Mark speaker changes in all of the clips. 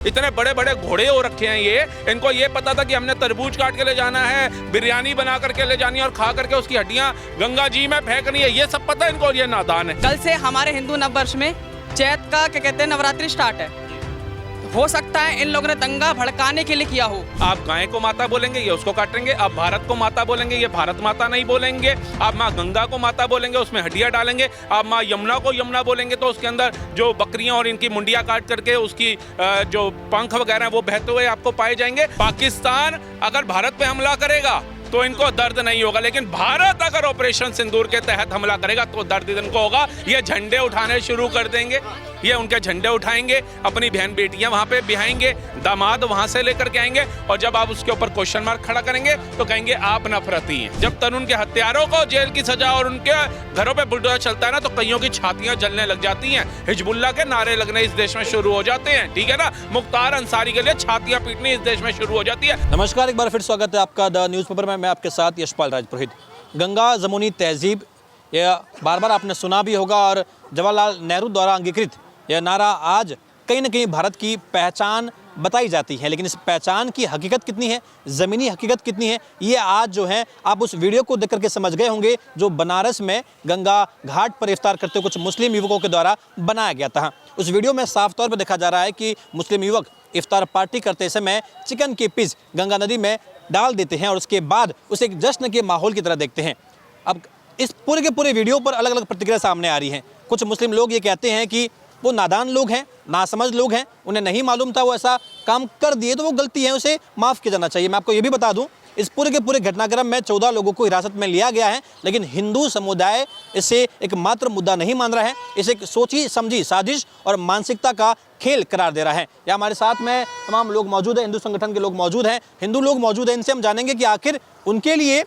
Speaker 1: इतने बड़े बड़े घोड़े हो रखे हैं ये, इनको ये पता था कि हमने तरबूज काट के ले जाना है, बिरयानी बना करके ले जानी है और खा करके उसकी हड्डियां गंगा जी में फेंकनी है। ये सब पता है इनको, ये नादान है।
Speaker 2: कल से हमारे हिंदू नववर्ष में चैत का क्या कहते हैं नवरात्रि स्टार्ट है। हो सकता है इन लोगों ने दंगा भड़काने के लिए किया हो।
Speaker 1: आप गाय को माता बोलेंगे, ये उसको काटेंगे। आप भारत को माता बोलेंगे, ये भारत माता नहीं बोलेंगे। आप माँ गंगा को माता बोलेंगे, उसमें हड्डियां डालेंगे। आप माँ यमुना को यमुना बोलेंगे तो उसके अंदर जो बकरियां और इनकी मुंडियां काट करके उसकी जो पंख वगैरह वो बहते हुए आपको पाए जाएंगे। पाकिस्तान अगर भारत पे हमला करेगा तो इनको दर्द नहीं होगा, लेकिन भारत अगर ऑपरेशन सिंदूर के तहत हमला करेगा तो दर्द इनको होगा। ये झंडे उठाने शुरू कर देंगे, ये उनके झंडे उठाएंगे, अपनी बहन बेटियां वहां पे बिहाएंगे, दामाद वहां से लेकर के आएंगे और जब आप उसके ऊपर क्वेश्चन मार्क खड़ा करेंगे तो कहेंगे आप नफरती हैं। जब तक उनके हत्यारों को जेल की सजा और उनके घरों पे बुलडोजर चलता है ना, तो कईयों की छातियां जलने लग जाती हैं, हिजबुल्लाह के नारे लगने इस देश में शुरू हो जाते हैं, ठीक है ना। मुख्तार अंसारी के लिए छातियां पीटनी इस देश में शुरू हो जाती है।
Speaker 3: नमस्कार, एक बार फिर स्वागत है आपका द न्यूज़पेपर में। मैं आपके साथ यशपाल राजपुरोहित। गंगा जमुनी तहजीब, यह बार बार आपने सुना भी होगा और जवाहरलाल नेहरू द्वारा अंगीकृत यह नारा आज कहीं ना कहीं भारत की पहचान बताई जाती है, लेकिन इस पहचान की हकीकत कितनी है, ज़मीनी हकीकत कितनी है, ये आज जो है आप उस वीडियो को देख करके समझ गए होंगे जो बनारस में गंगा घाट पर इफ्तार करते हुए कुछ मुस्लिम युवकों के द्वारा बनाया गया था। उस वीडियो में साफ तौर पर देखा जा रहा है कि मुस्लिम युवक इफ्तार पार्टी करते समय चिकन के पीस गंगा नदी में डाल देते हैं और उसके बाद उसे एक जश्न के माहौल की तरह देखते हैं। अब इस पूरे के पूरे वीडियो पर अलग अलग प्रतिक्रिया सामने आ रही हैं। कुछ मुस्लिम लोग ये कहते हैं कि वो नादान लोग हैं, नासमझ लोग हैं, उन्हें नहीं मालूम था, वो ऐसा काम कर दिए तो वो गलती है, उसे माफ़ किया जाना चाहिए। मैं आपको ये भी बता दूं, इस पूरे के पूरे घटनाक्रम में 14 लोगों को हिरासत में लिया गया है, लेकिन हिंदू समुदाय इसे एक मात्र मुद्दा नहीं मान रहा है, इसे एक सोची समझी साजिश और मानसिकता का खेल करार दे रहा है। या हमारे साथ में तमाम लोग मौजूद हैं, हिंदू संगठन के लोग मौजूद हैं, हिंदू लोग मौजूद हैं। इनसे हम जानेंगे कि आखिर उनके लिए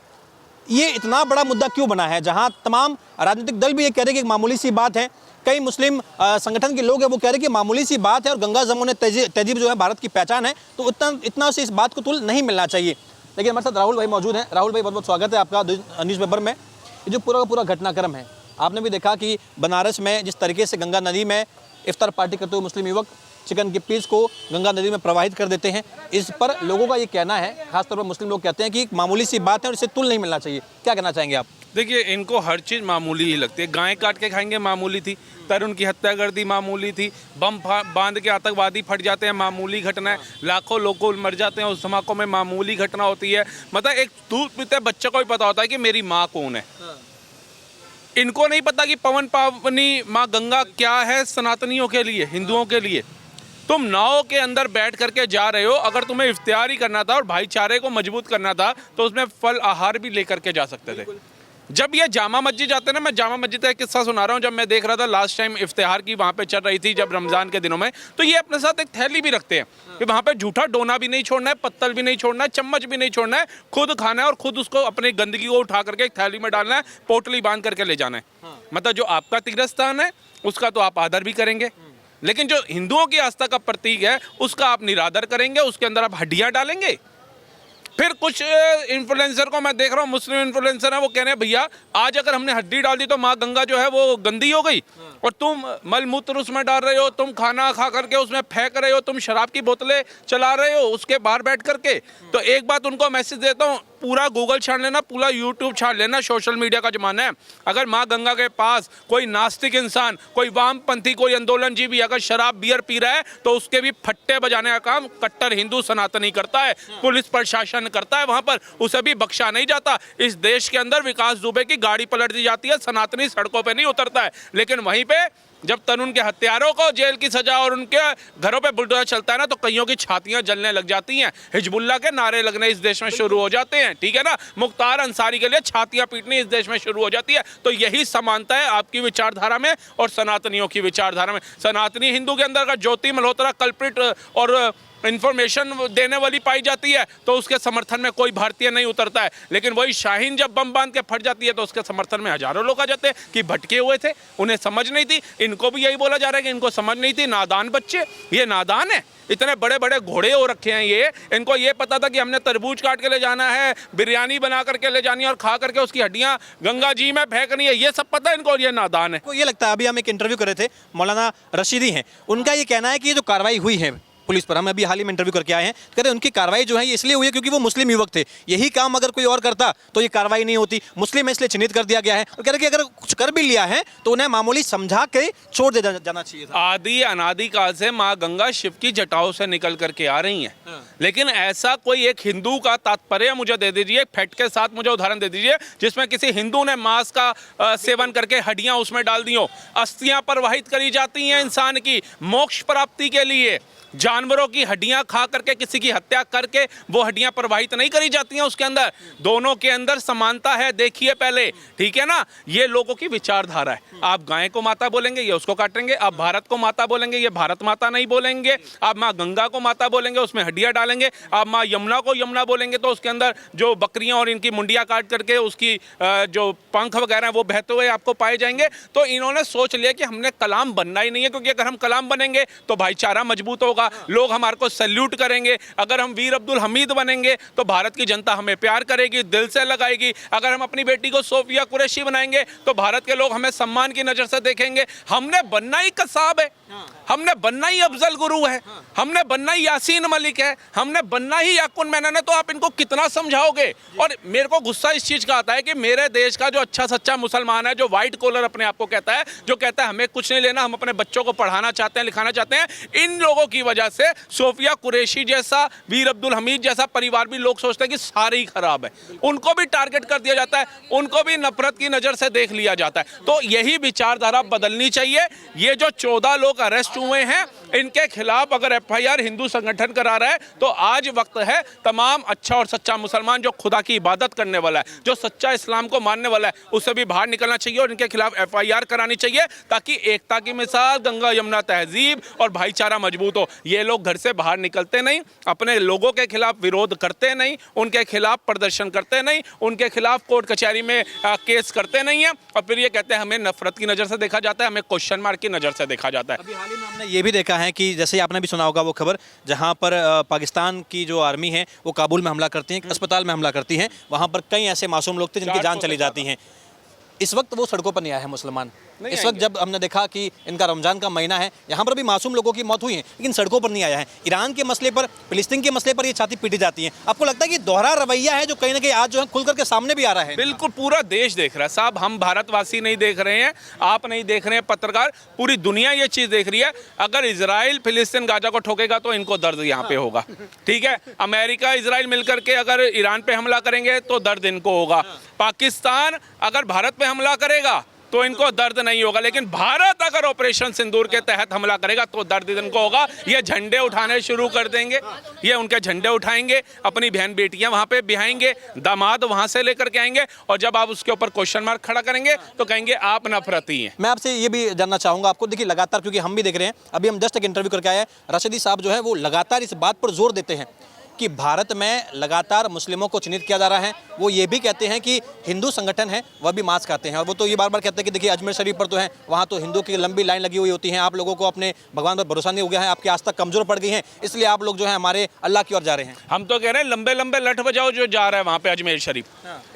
Speaker 3: ये इतना बड़ा मुद्दा क्यों बना है, जहाँ तमाम राजनीतिक दल भी ये कह रहे हैं कि एक मामूली सी बात है। कई मुस्लिम संगठन के लोग हैं, वो कह रहे हैं कि मामूली सी बात है और गंगा जमुनी तहजीब जो है भारत की पहचान है, तो इतना से इस बात को तुल नहीं मिलना चाहिए। लेकिन हमारे साथ राहुल भाई मौजूद हैं। राहुल भाई, बहुत बहुत स्वागत है आपका न्यूज़पेपर में। ये जो पूरा का पूरा घटनाक्रम है, आपने भी देखा कि बनारस में जिस तरीके से गंगा नदी में इफ्तार पार्टी करते हुए मुस्लिम युवक चिकन के पीस को गंगा नदी में प्रवाहित कर देते हैं, इस पर लोगों का ये कहना है, खासतौर पर मुस्लिम लोग कहते हैं कि मामूली सी बात है और इसे तुल नहीं मिलना चाहिए। क्या कहना चाहेंगे आप?
Speaker 1: देखिए, इनको हर चीज़ मामूली ही लगती है। गाय काट के खाएंगे, मामूली थी। तरुण की हत्या कर दी, मामूली थी। बम बांध के आतंकवादी फट जाते हैं, मामूली घटना है। लाखों लोग मर जाते हैं उस धमाकों में, मामूली घटना होती है। मतलब एक दूध पीते बच्चे को भी पता होता है कि मेरी माँ कौन है। इनको नहीं पता कि पवन पावनी माँ गंगा क्या है सनातनियों के लिए, हिंदुओं के लिए। तुम नाव के अंदर बैठ करके जा रहे हो, अगर तुम्हें इफ्तियार ही करना था और भाईचारे को मजबूत करना था तो उसमें फल आहार भी लेकर के जा सकते थे। जब ये जामा मस्जिद जाते हैं ना, मैं जामा मस्जिद का एक किस्सा सुना रहा हूँ। जब मैं देख रहा था लास्ट टाइम इफ्तिहार की वहाँ पे चल रही थी, जब रमज़ान के दिनों में, तो ये अपने साथ एक थैली भी रखते हैं कि वहाँ पे झूठा डोना भी नहीं छोड़ना है, पत्तल भी नहीं छोड़ना है, चम्मच भी नहीं छोड़ना है, खुद खाना है और खुद उसको अपनी गंदगी को उठा करके एक थैली में डालना है, पोटली बांध करके ले जाना है। मतलब जो आपका तीर्थस्थान है उसका तो आप आदर भी करेंगे, लेकिन जो हिंदुओं की आस्था का प्रतीक है उसका आप निरादर करेंगे, उसके अंदर आप हड्डियाँ डालेंगे। फिर कुछ इन्फ्लुएंसर को मैं देख रहा हूँ, मुस्लिम इन्फ्लुएंसर है, वो कह रहे हैं भैया आज अगर हमने हड्डी डाल दी तो माँ गंगा जो है वो गंदी हो गई, और तुम मलमूत्र उसमें डाल रहे हो, तुम खाना खा करके उसमें फेंक रहे हो, तुम शराब की बोतलें चला रहे हो उसके बाहर बैठ करके। तो एक बात उनको मैसेज देता हूँ, पूरा गूगल छाड़ लेना, पूरा यूट्यूब छाड़ लेना, सोशल मीडिया का जमाना है। अगर माँ गंगा के पास कोई नास्तिक इंसान, कोई वामपंथी, कोई आंदोलनजीवी अगर शराब बियर पी रहा है तो उसके भी फट्टे बजाने का काम कट्टर हिंदू सनातनी करता है, पुलिस प्रशासन करता है, वहां पर उसे भी बख्शा नहीं जाता। इस देश के अंदर विकास दुबे की गाड़ी पलट दी जाती है, सनातनी सड़कों पर नहीं उतरता है। लेकिन वहीं पे जब तरुण के हत्यारों को जेल की सजा और उनके घरों पे बुलडोजर चलता है ना, तो कईयों की छातियां जलने लग जाती हैं, हिजबुल्लाह के नारे लगने इस देश में शुरू हो जाते हैं, ठीक है ना। मुख्तार अंसारी के लिए छातियां पीटनी इस देश में शुरू हो जाती है। तो यही समानता है आपकी विचारधारा में और सनातनियों की विचारधारा में। सनातनी हिंदू के अंदर अगर ज्योति मल्होत्रा कल्प्रिट और इन्फॉर्मेशन देने वाली पाई जाती है तो उसके समर्थन में कोई भारतीय नहीं उतरता है, लेकिन वही शाहीन जब बम बांध के फट जाती है तो उसके समर्थन में हजारों लोग आ जाते हैं कि भटके हुए थे, उन्हें समझ नहीं थी। इनको भी यही बोला जा रहा है कि इनको समझ नहीं थी, नादान बच्चे, ये नादान है। इतने बड़े बड़े घोड़े हो रखे हैं ये, इनको ये पता था कि हमने तरबूज काट के ले जाना है, बिरयानी बना करके ले जानी है और खा करके उसकी हड्डियां गंगा जी में फेंकनी है, ये सब पता है इनको, ये नादान है।
Speaker 3: को ये लगता है, अभी हम एक इंटरव्यू कर रहे थे, मौलाना रशीदी हैं, उनका ये कहना है कि ये जो कार्रवाई हुई है पुलिस पर। हम अभी हाल ही में इंटरव्यू करके आए हैं, कहते हैं उनकी कार्रवाई जो है ये इसलिए हुई है क्योंकि वो मुस्लिम युवक थे। यही काम अगर कोई और करता तो ये कार्रवाई नहीं होती। मुस्लिम है इसलिए चिन्हित कर दिया गया है और कह रहे हैं कि अगर कुछ कर भी लिया है तो उन्हें मामूली समझा के छोड़ दे जाना चाहिए था।
Speaker 1: आदि अनादि काल से माँ गंगा शिव की जटाओं से निकल करके आ रही हैं। लेकिन ऐसा कोई एक हिंदू का तात्पर्य मुझे दे दीजिए, फैक्ट के साथ मुझे उदाहरण दे दीजिए जिसमें किसी हिंदू ने मांस का सेवन करके हड्डियां उसमें डाल दी हो। अस्थियां प्रवाहित करी जाती हैं इंसान की मोक्ष प्राप्ति के लिए। जानवरों की हड्डियां खा करके किसी की हत्या करके वो हड्डियां प्रवाहित नहीं करी जाती हैं उसके अंदर। दोनों के अंदर समानता है, देखिए पहले, ठीक है ना। ये लोगों की विचारधारा है। आप गाय को माता बोलेंगे, ये उसको काटेंगे। आप भारत को माता बोलेंगे, ये भारत माता नहीं बोलेंगे। आप माँ गंगा को माता बोलेंगे, उसमें हड्डियां डालेंगे। आप माँ यमुना को यमुना बोलेंगे तो उसके अंदर जो बकरियां और इनकी मुंडियां काट करके उसकी जो पंख वगैरह वो बहते हुए आपको पाए जाएंगे। तो इन्होंने सोच लिया कि हमने कलाम बनना ही नहीं है, क्योंकि अगर हम कलाम बनेंगे तो भाईचारा मजबूत होगा, लोग हमारे को सैल्यूट करेंगे। अगर हम वीर अब्दुल हमीद बनेंगे तो भारत की जनता हमें प्यार करेगी, दिल से लगाएगी। अगर हम अपनी बेटी को सोफिया कुरैशी बनाएंगे तो भारत के लोग हमें सम्मान की नज़र से देखेंगे। हमने बनना ही कसाब है, हमने बनना ही अफजल गुरु है, हमने बनना ही यासीन मलिक है, हमने बनना ही याकुन मैनन है। तो आप इनको कितना समझाओगे। और मेरे को गुस्सा इस चीज़ का आता है कि मेरे देश का जो अच्छा सच्चा मुसलमान है, जो वाइट कॉलर अपने आप को कहता है, जो कहता है हमें कुछ नहीं लेना, हम अपने बच्चों को पढ़ाना चाहते हैं, लिखाना चाहते हैं, इन लोगों की वजह से सोफिया कुरैशी जैसा, वीर अब्दुल हमीद जैसा परिवार भी लोग सोचते हैं कि सारे ही खराब है। उनको भी टारगेट कर दिया जाता है, उनको भी नफरत की नज़र से देख लिया जाता है। तो यही विचारधारा बदलनी चाहिए। ये जो 14 लोग अरेस्ट हुए हैं, इनके खिलाफ अगर FIR हिंदू संगठन करा रहा है तो आज वक्त है तमाम अच्छा और सच्चा मुसलमान जो खुदा की इबादत करने वाला है, जो सच्चा इस्लाम को मानने वाला है, उससे भी बाहर निकलना चाहिए और इनके खिलाफ FIR करानी चाहिए, ताकि एकता की मिसाल, गंगा यमुना तहजीब और भाईचारा मजबूत हो। ये लोग घर से बाहर निकलते नहीं, अपने लोगों के खिलाफ विरोध करते नहीं, उनके खिलाफ प्रदर्शन करते नहीं, उनके खिलाफ कोर्ट कचहरी में केस करते नहीं है, और फिर ये कहते हैं हमें नफरत की नज़र से देखा जाता है, हमें क्वेश्चन मार्क की नज़र से देखा जाता है।
Speaker 3: अभी हाल ही में हमने ये भी देखा है कि जैसे आपने भी सुना होगा वो खबर, जहां पर पाकिस्तान की जो आर्मी है वो काबुल में हमला करती है, अस्पताल में हमला करती है, वहां पर कई ऐसे मासूम लोग थे जिनकी जान चली जाती हैं। इस वक्त वो सड़कों पर नहीं आए हैं मुसलमान। इस वक्त जब हमने देखा कि इनका रमजान का महीना है, यहाँ पर भी मासूम लोगों की मौत हुई है, लेकिन सड़कों पर नहीं आया है। ईरान के मसले पर, फिलिस्तीन के मसले पर ये छाती पीटी जाती है। आपको लगता है कि दोहरा रवैया है जो कहीं ना कहीं आज जो है खुल करके सामने भी आ रहा है?
Speaker 1: बिल्कुल, पूरा देश देख रहा है साहब। हम भारतवासी नहीं देख रहे हैं, आप नहीं देख रहे हैं, पत्रकार, पूरी दुनिया ये चीज़ देख रही है। अगर इजराइल फिलिस्तीन गाजा को ठोकेगा तो इनको दर्द यहाँ पे होगा, ठीक है। अमेरिका इजराइल मिलकर के अगर ईरान पे हमला करेंगे तो दर्द इनको होगा। पाकिस्तान अगर भारत पे हमला करेगा तो इनको दर्द नहीं होगा, लेकिन भारत अगर ऑपरेशन सिंदूर के तहत हमला करेगा तो दर्द इनको होगा। ये झंडे उठाने शुरू कर देंगे, ये उनके झंडे उठाएंगे, अपनी बहन बेटियां वहां पे बिहाएंगे, दामाद वहां से लेकर के आएंगे, और जब आप उसके ऊपर क्वेश्चन मार्क खड़ा करेंगे तो कहेंगे आप नफरती हैं।
Speaker 3: मैं आपसे ये भी जानना चाहूँगा, आपको देखिए लगातार, क्योंकि हम भी देख रहे हैं, अभी हम जस्ट एक इंटरव्यू करके आए हैं, राशिदी साहब जो है वो लगातार इस बात पर जोर देते हैं कि भारत में लगातार मुस्लिमों को चिन्हित किया जा रहा है। वो ये भी कहते हैं कि हिंदू संगठन है वह भी मांस खाते हैं, और वो तो ये बार बार कहते हैं कि देखिए अजमेर शरीफ पर तो है, वहाँ तो हिंदू की लंबी लाइन लगी हुई होती है, आप लोगों को अपने भगवान पर भरोसा नहीं हो गया है, आपकी आस्था कमजोर पड़ गई है, इसलिए आप लोग जो है हमारे अल्लाह की ओर जा रहे हैं।
Speaker 1: हम तो कह रहे हैं लंबे लंबे लठ बजाओ जो जा रहा है वहाँ पे अजमेर शरीफ,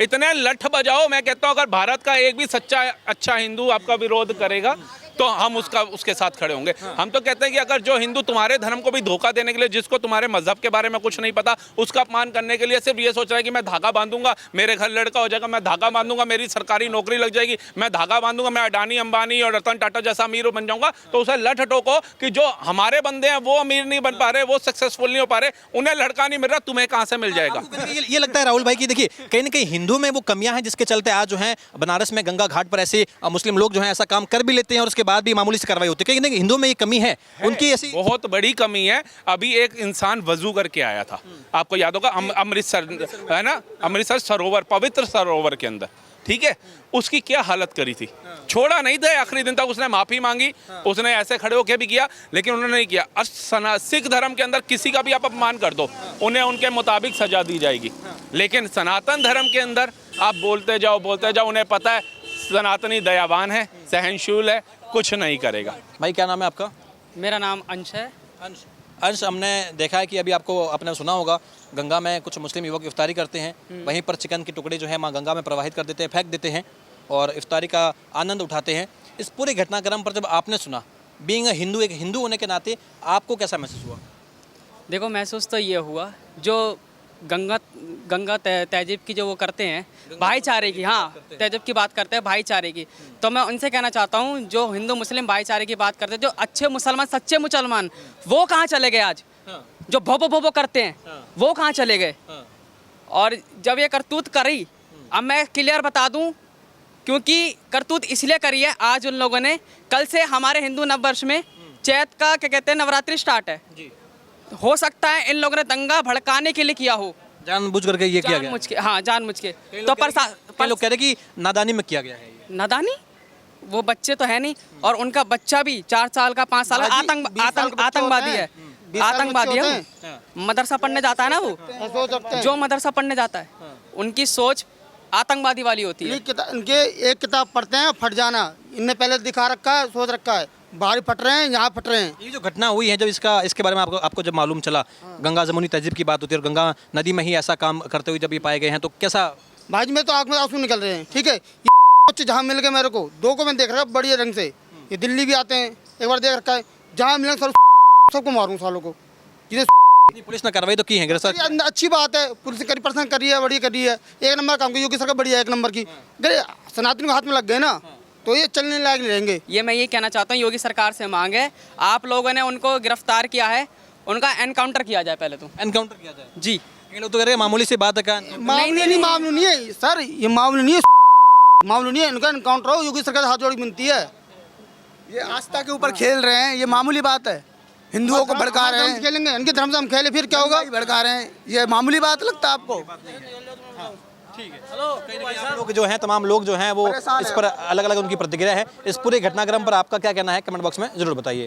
Speaker 1: इतने लठ बजाओ। मैं कहता हूँ अगर भारत का एक भी सच्चा अच्छा हिंदू आपका विरोध करेगा तो हम उसके साथ खड़े होंगे। हम तो कहते हैं कि अगर जो हिंदू तुम्हारे धर्म को भी धोखा देने के लिए, जिसको तुम्हारे मजहब के बारे में कुछ नहीं पता, उसका अपमान करने के लिए सिर्फ ये सोच रहा है कि मैं धागा बांधूंगा, मेरे घर लड़का हो जाएगा, मैं धागा बांधूंगा, मेरी सरकारी नौकरी लग जाएगी, मैं धागा बांधूंगा, मैं अडानी अंबानी और रतन टाटा जैसा अमीर बन जाऊंगा, तो उसे लठ ठोको कि जो हमारे बंदे हैं वो अमीर नहीं बन पा रहे, वो सक्सेसफुल नहीं हो पा रहे, उन्हें लड़का नहीं मिल रहा, तुम्हें कहाँ से मिल जाएगा।
Speaker 3: ये लगता है राहुल भाई की देखिए कहीं ना कहीं हिंदू में वो कमियां हैं जिसके चलते आज जो है बनारस में गंगा घाट पर ऐसे मुस्लिम लोग जो है ऐसा काम कर भी लेते हैं और उसके बाद भी मामूली से कार्रवाई होती है। कहीं हिंदुओं में ये कमी है, उनकी ऐसी
Speaker 1: बहुत बड़ी कमी है। अभी एक इंसान वजू करके आया था, आपको याद होगा, अमृतसर है ना, अमृतसर सरोवर, पवित्र सरोवर के अंदर, ठीक है, उसकी क्या हालत करी थी। छोड़ा नहीं था आखिरी दिन तक, उसने माफी मांगी, उसने ऐसे खड़े होकर भी किया, लेकिन उन्होंने नहीं किया। सिख धर्म के अंदर किसी का भी आप अपमान कर दो, उन्हें उनके मुताबिक सजा दी जाएगी, लेकिन सनातन धर्म के अंदर आप बोलते जाओ, उन्हें पता है सनातनी दयावान है, सहनशील है, कुछ नहीं करेगा।
Speaker 3: भाई क्या नाम है आपका?
Speaker 2: मेरा नाम अंश है।
Speaker 3: अंश, हमने देखा है कि अभी आपने सुना होगा गंगा में कुछ मुस्लिम युवक इफ्तारी करते हैं, वहीं पर चिकन के टुकड़े जो है माँ गंगा में प्रवाहित कर देते हैं, फेंक देते हैं और इफ्तारी का आनंद उठाते हैं। इस पूरे घटनाक्रम पर जब आपने सुना, बीइंग अ हिंदू, एक हिंदू होने के नाते आपको कैसा महसूस हुआ?
Speaker 2: देखो महसूस तो ये हुआ जो गंगा तहजीब की जो वो करते हैं भाईचारे की, हाँ तहजीब की बात करते हैं भाईचारे की, तो मैं उनसे कहना चाहता हूँ जो हिंदू मुस्लिम भाईचारे की बात करते हैं, जो अच्छे मुसलमान सच्चे मुसलमान वो कहाँ चले गए आज? जो भोबो भोबो करते हैं वो कहाँ चले गए? और जब ये करतूत करी, अब मैं क्लियर बता दूं, क्योंकि करतूत इसलिए करी है आज उन लोगों ने, कल से हमारे हिंदू नववर्ष में चैत का क्या कहते हैं नवरात्रि स्टार्ट है। हो सकता है इन लोगों ने दंगा भड़काने के लिए किया हो,
Speaker 3: जानबूझ करके ये किया गया।
Speaker 2: जानबूझ के, हाँ जानबूझ के। तो
Speaker 3: कई लोग कह रहे हैं कि नादानी में किया गया है ये।
Speaker 2: नादानी, वो बच्चे तो है नहीं, और उनका बच्चा भी 4 साल का 5 साल का आतंकवादी है, आतंकवादी है वो। मदरसा पढ़ने जाता है ना वो, जो मदरसा पढ़ने जाता है उनकी सोच आतंकवादी वाली होती है।
Speaker 4: इनके एक किताब पढ़ते हैं फट जाना, इनने पहले दिखा रखा है, सोच रखा है, बाहर फट रहे हैं, यहाँ फट रहे हैं।
Speaker 3: ये जो घटना हुई है, जब इसके बारे में आपको जब मालूम चला, गंगा जमुनी तहजीब की बात होती है और गंगा नदी में ही ऐसा काम करते हुए जब ये पाए गए हैं, तो कैसा?
Speaker 4: भाई में तो आँख में आंसू निकल रहे हैं। ठीक है, ये जहाँ मिल गए मेरे को, 2 को मैं देख रहा हूँ बढ़िया रंग से, ये दिल्ली भी आते हैं, एक बार देख रखा है, जहाँ मिले सबको मारूँ सालों को। जिन्हें
Speaker 3: पुलिस ने कार्रवाई तो की है गिरफ्तार?
Speaker 4: अच्छी बात है, पुलिस करी पर्सन करी है, बढ़िया करी है, 1 नंबर काम की योगी सरकार बढ़िया 1 नंबर की। सनातन को हाथ में लग गए ना तो ये चलने लायक नहीं रहेंगे।
Speaker 2: ये मैं ये कहना चाहता हूँ, योगी सरकार से मांग है, आप लोगों ने उनको गिरफ्तार किया है, उनका एनकाउंटर किया जाए पहले तो।
Speaker 3: एनकाउंटर किया जाए
Speaker 2: जी।
Speaker 3: ये लोग तो कह रहे हैं मामूली सी बात है क्या?
Speaker 4: मामूली नहीं, मामूली नहीं है सर, ये मामूली नहीं है, मामूली नहीं है, इनका एनकाउंटर हो, योगी सरकार हाथ जोड़ी मिलती है।
Speaker 5: ये आस्था के ऊपर खेल रहे हैं, ये मामूली बात है। हिंदुओं को भड़का रहे हैं,
Speaker 4: खेलेंगे इनके धर्म से हम खेले, फिर क्या होगा?
Speaker 5: भड़का रहे हैं, ये मामूली बात लगता है आपको?
Speaker 3: लोग जो हैं, तमाम लोग जो हैं वो इस पर अलग अलग उनकी प्रतिक्रिया है। इस पूरे घटनाक्रम पर आपका क्या कहना है, कमेंट बॉक्स में जरूर बताइए।